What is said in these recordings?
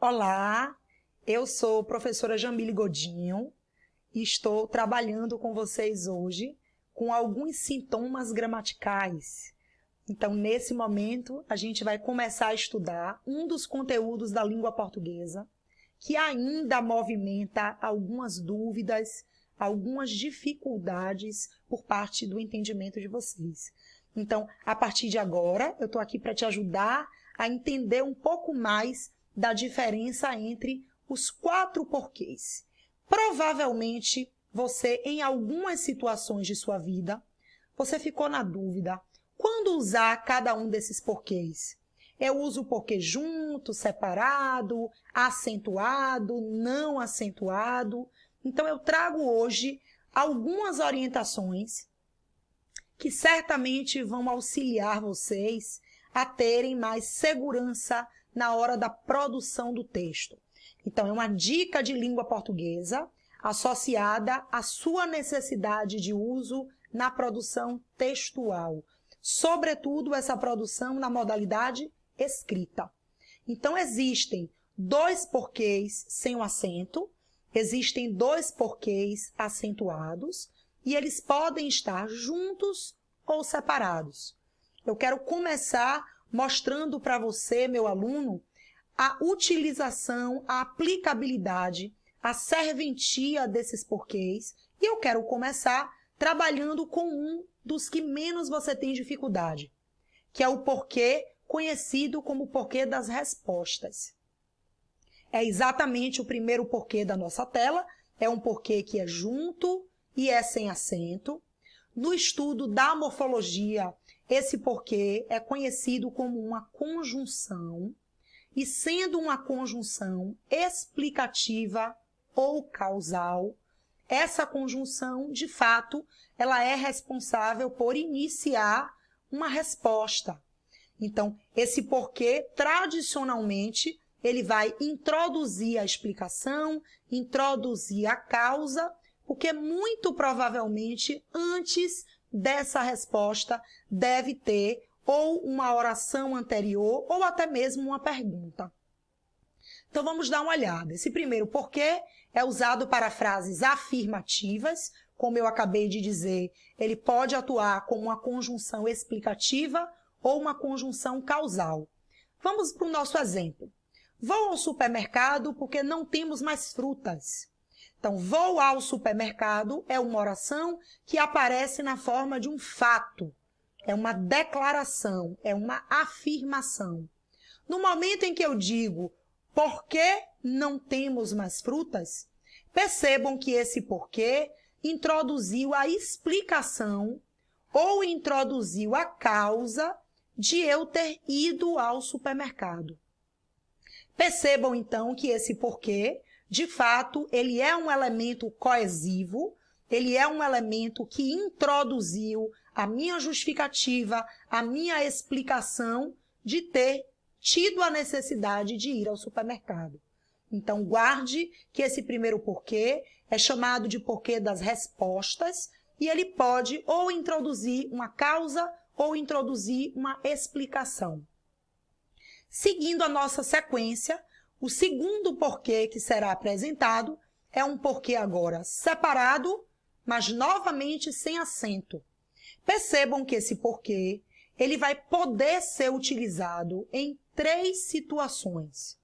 Olá, eu sou professora Jamile Godinho e estou trabalhando com vocês hoje com alguns sintomas gramaticais. Então, nesse momento, a gente vai começar a estudar um dos conteúdos da língua portuguesa que ainda movimenta algumas dúvidas, algumas dificuldades por parte do entendimento de vocês. Então, a partir de agora, eu estou aqui para te ajudar a entender um pouco mais da diferença entre os 4 porquês. Provavelmente, você, em algumas situações de sua vida, você ficou na dúvida. Quando usar cada um desses porquês? Eu uso o porquê junto, separado, acentuado, não acentuado. Então, eu trago hoje algumas orientações que certamente vão auxiliar vocês a terem mais segurança na hora da produção do texto. Então, é uma dica de língua portuguesa associada à sua necessidade de uso na produção textual. Sobretudo, essa produção na modalidade escrita. Então, existem 2 porquês sem o acento, existem 2 porquês acentuados, e eles podem estar juntos ou separados. Eu quero começar mostrando para você, meu aluno, a utilização, a aplicabilidade, a serventia desses porquês. E eu quero começar trabalhando com um dos que menos você tem dificuldade, que é o porquê conhecido como porquê das respostas. É exatamente o primeiro porquê da nossa tela, é um porquê que é junto e é sem acento. No estudo da morfologia, esse porquê é conhecido como uma conjunção, e sendo uma conjunção explicativa ou causal, essa conjunção, de fato, ela é responsável por iniciar uma resposta. Então, esse porquê, tradicionalmente, ele vai introduzir a explicação, introduzir a causa, porque muito provavelmente, antes dessa resposta, deve ter ou uma oração anterior, ou até mesmo uma pergunta. Então, vamos dar uma olhada. Esse primeiro porquê é usado para frases afirmativas. Como eu acabei de dizer, ele pode atuar como uma conjunção explicativa ou uma conjunção causal. Vamos para o nosso exemplo. Vou ao supermercado porque não temos mais frutas. Então, vou ao supermercado é uma oração que aparece na forma de um fato. É uma declaração, é uma afirmação. No momento em que eu digo por que não temos mais frutas, percebam que esse porquê introduziu a explicação ou introduziu a causa de eu ter ido ao supermercado. Percebam, então, que esse porquê, de fato, ele é um elemento coesivo, ele é um elemento que introduziu a minha justificativa, a minha explicação de ter tido a necessidade de ir ao supermercado. Então, guarde que esse primeiro porquê é chamado de porquê das respostas e ele pode ou introduzir uma causa ou introduzir uma explicação. Seguindo a nossa sequência, o segundo porquê que será apresentado é um porquê agora separado, mas novamente sem acento. Percebam que esse porquê ele vai poder ser utilizado em 3 situações.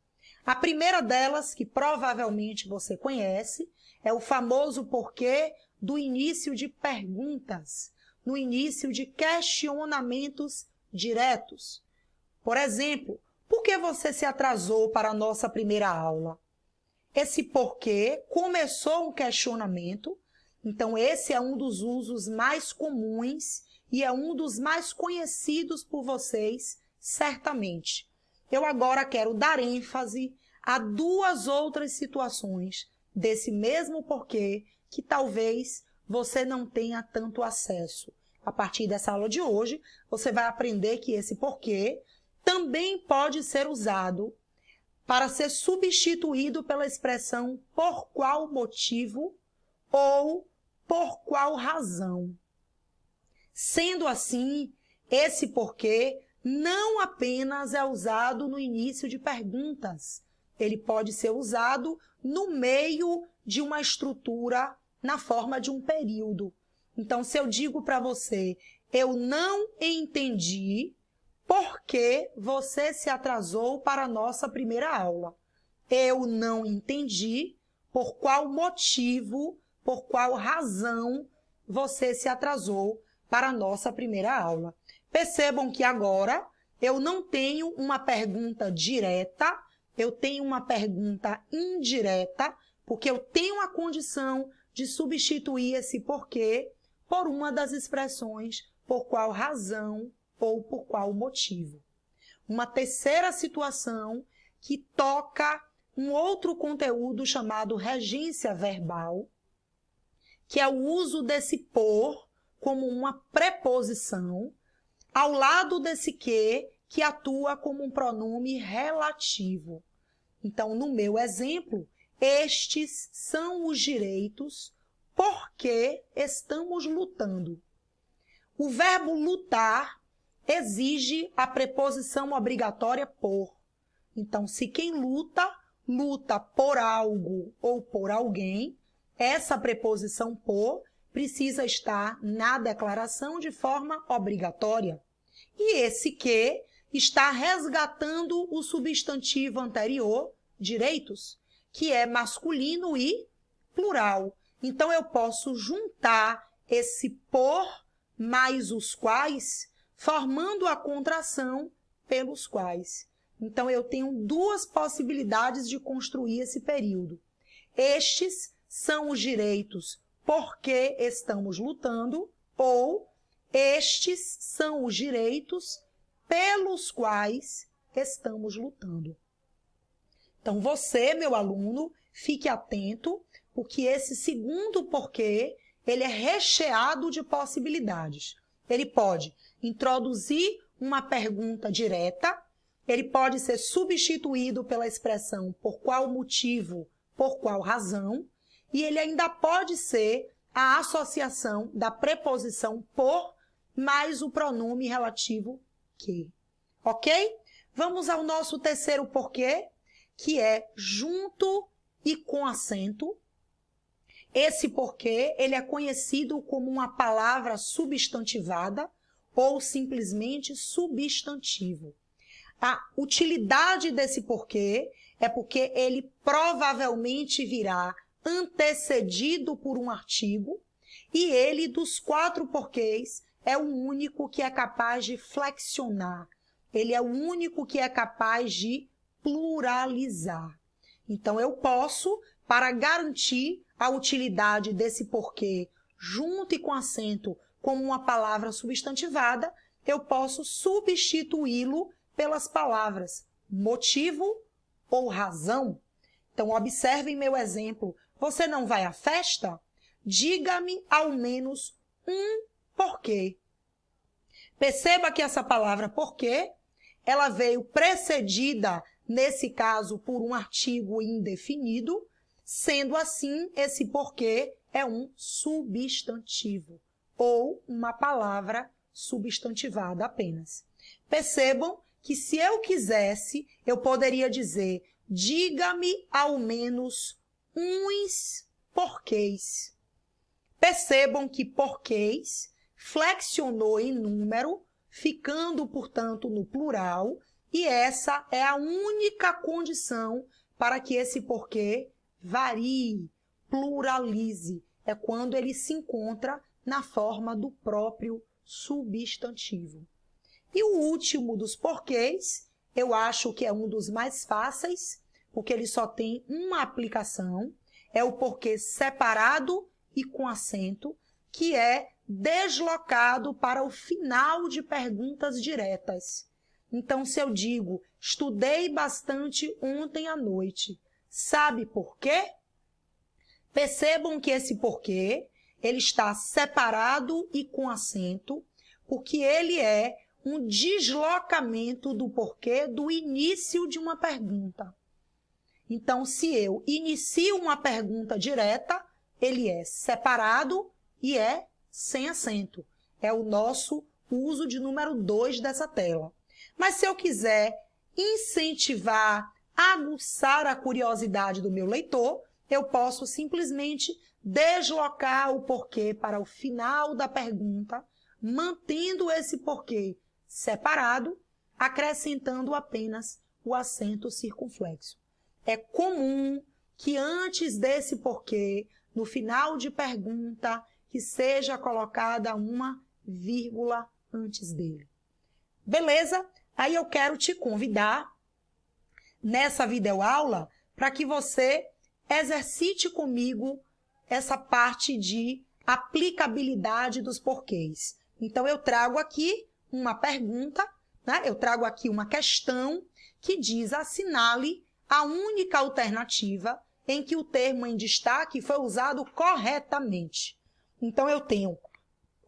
A primeira delas, que provavelmente você conhece, é o famoso porquê do início de perguntas, no início de questionamentos diretos. Por exemplo, por que você se atrasou para a nossa primeira aula? Esse porquê começou um questionamento, então esse é um dos usos mais comuns e é um dos mais conhecidos por vocês, certamente. Eu agora quero dar ênfase a 2 outras situações desse mesmo porquê que talvez você não tenha tanto acesso. A partir dessa aula de hoje, você vai aprender que esse porquê também pode ser usado para ser substituído pela expressão por qual motivo ou por qual razão. Sendo assim, esse porquê não apenas é usado no início de perguntas, ele pode ser usado no meio de uma estrutura na forma de um período. Então, se eu digo para você, eu não entendi por que você se atrasou para a nossa primeira aula. Eu não entendi por qual motivo, por qual razão você se atrasou para a nossa primeira aula. Percebam que agora eu não tenho uma pergunta direta, eu tenho uma pergunta indireta, porque eu tenho a condição de substituir esse porquê por uma das expressões por qual razão ou por qual motivo. Uma terceira situação que toca um outro conteúdo chamado regência verbal, que é o uso desse por como uma preposição ao lado desse que atua como um pronome relativo. Então, no meu exemplo, estes são os direitos porque estamos lutando. O verbo lutar exige a preposição obrigatória por. Então, se quem luta, luta por algo ou por alguém, essa preposição por precisa estar na declaração de forma obrigatória. E esse que está resgatando o substantivo anterior, direitos, que é masculino e plural. Então, eu posso juntar esse por mais os quais, formando a contração pelos quais. Então, eu tenho duas possibilidades de construir esse período. Estes são os direitos porque estamos lutando, ou estes são os direitos pelos quais estamos lutando. Então, você, meu aluno, fique atento, porque esse segundo porquê, ele é recheado de possibilidades. Ele pode introduzir uma pergunta direta, ele pode ser substituído pela expressão por qual motivo, por qual razão, e ele ainda pode ser a associação da preposição por mais o pronome relativo que. Ok? Vamos ao nosso terceiro porquê, que é junto e com acento. Esse porquê, ele é conhecido como uma palavra substantivada ou simplesmente substantivo. A utilidade desse porquê é porque ele provavelmente virá antecedido por um artigo e ele, dos 4 porquês, é o único que é capaz de flexionar. Ele é o único que é capaz de pluralizar. Então, eu posso, para garantir a utilidade desse porquê junto e com acento como uma palavra substantivada, eu posso substituí-lo pelas palavras motivo ou razão. Então, observem meu exemplo. Você não vai à festa? Diga-me ao menos um porquê. Perceba que essa palavra porquê, ela veio precedida, nesse caso, por um artigo indefinido. Sendo assim, esse porquê é um substantivo ou uma palavra substantivada apenas. Percebam que se eu quisesse, eu poderia dizer: diga-me ao menos uns porquês. Percebam que porquês flexionou em número, ficando, portanto, no plural, e essa é a única condição para que esse porquê varie, pluralize. É quando ele se encontra na forma do próprio substantivo. E o último dos porquês, eu acho que é um dos mais fáceis, porque ele só tem uma aplicação, é o porquê separado e com acento, que é deslocado para o final de perguntas diretas. Então, se eu digo, estudei bastante ontem à noite, sabe por quê? Percebam que esse porquê, ele está separado e com acento, porque ele é um deslocamento do porquê do início de uma pergunta. Então, se eu inicio uma pergunta direta, ele é separado e é sem acento. É o nosso uso de número 2 dessa tela. Mas se eu quiser incentivar, aguçar a curiosidade do meu leitor, eu posso simplesmente deslocar o porquê para o final da pergunta, mantendo esse porquê separado, acrescentando apenas o acento circunflexo. É comum que antes desse porquê, no final de pergunta, que seja colocada uma vírgula antes dele. Beleza? Aí eu quero te convidar nessa videoaula para que você exercite comigo essa parte de aplicabilidade dos porquês. Então, eu trago aqui uma pergunta, né? Eu trago aqui uma questão que diz: assinale a única alternativa em que o termo em destaque foi usado corretamente. Então, eu tenho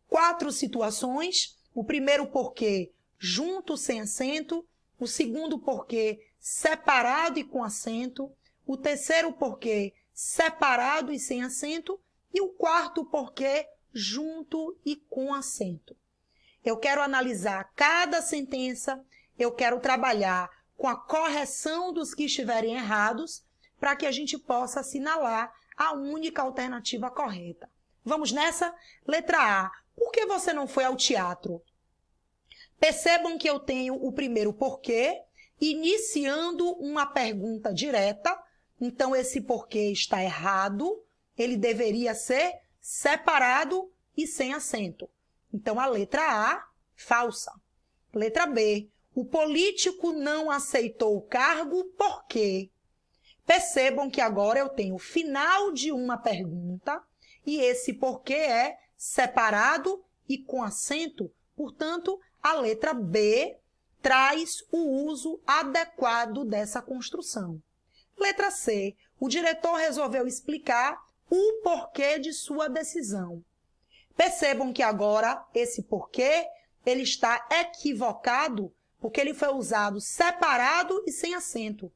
4 situações. O primeiro porquê junto sem acento, o segundo porquê separado e com acento, o terceiro porquê separado e sem acento e o quarto porquê junto e com acento. Eu quero analisar cada sentença, eu quero trabalhar com a correção dos que estiverem errados para que a gente possa assinalar a única alternativa correta. Vamos nessa? Letra A. Por que você não foi ao teatro? Percebam que eu tenho o primeiro porquê, iniciando uma pergunta direta. Então, esse porquê está errado, ele deveria ser separado e sem acento. Então, a letra A, falsa. Letra B, o político não aceitou o cargo por quê? Percebam que agora eu tenho o final de uma pergunta e esse porquê é separado e com acento. Portanto, a letra B traz o uso adequado dessa construção. Letra C, o diretor resolveu explicar o porquê de sua decisão. Percebam que agora esse porquê ele está equivocado porque ele foi usado separado e sem acento.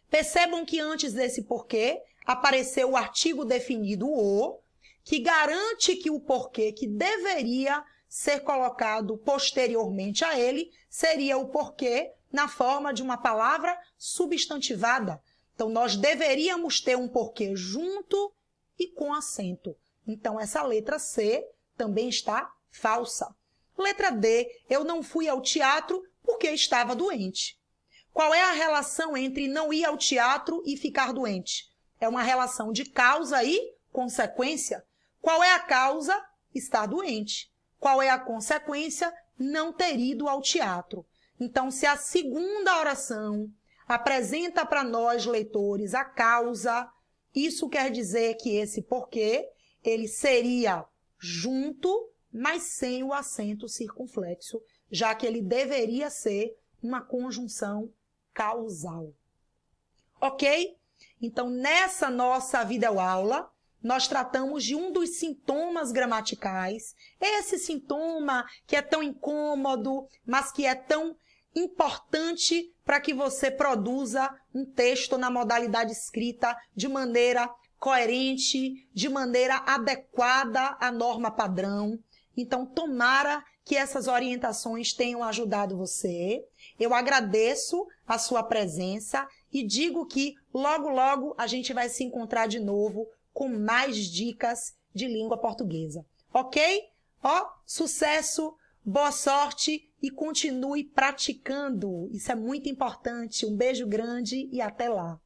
Percebam que antes desse porquê apareceu o artigo definido o, que garante que o porquê que deveria ser colocado posteriormente a ele seria o porquê na forma de uma palavra substantivada. Então, nós deveríamos ter um porquê junto e com acento. Então, essa letra C também está falsa. Letra D, eu não fui ao teatro porque estava doente. Qual é a relação entre não ir ao teatro e ficar doente? É uma relação de causa e consequência. Qual é a causa? Estar doente. Qual é a consequência? Não ter ido ao teatro. Então, se a segunda oração apresenta para nós, leitores, a causa, isso quer dizer que esse porquê, ele seria junto, mas sem o acento circunflexo, já que ele deveria ser uma conjunção causal. Ok? Então, nessa nossa videoaula, nós tratamos de um dos sintomas gramaticais. Esse sintoma que é tão incômodo, mas que é tão importante para que você produza um texto na modalidade escrita de maneira coerente, de maneira adequada à norma padrão. Então, tomara que essas orientações tenham ajudado você. Eu agradeço a sua presença e digo que logo, logo a gente vai se encontrar de novo com mais dicas de língua portuguesa. Ok? Ó, sucesso, boa sorte e continue praticando. Isso é muito importante. Um beijo grande e até lá.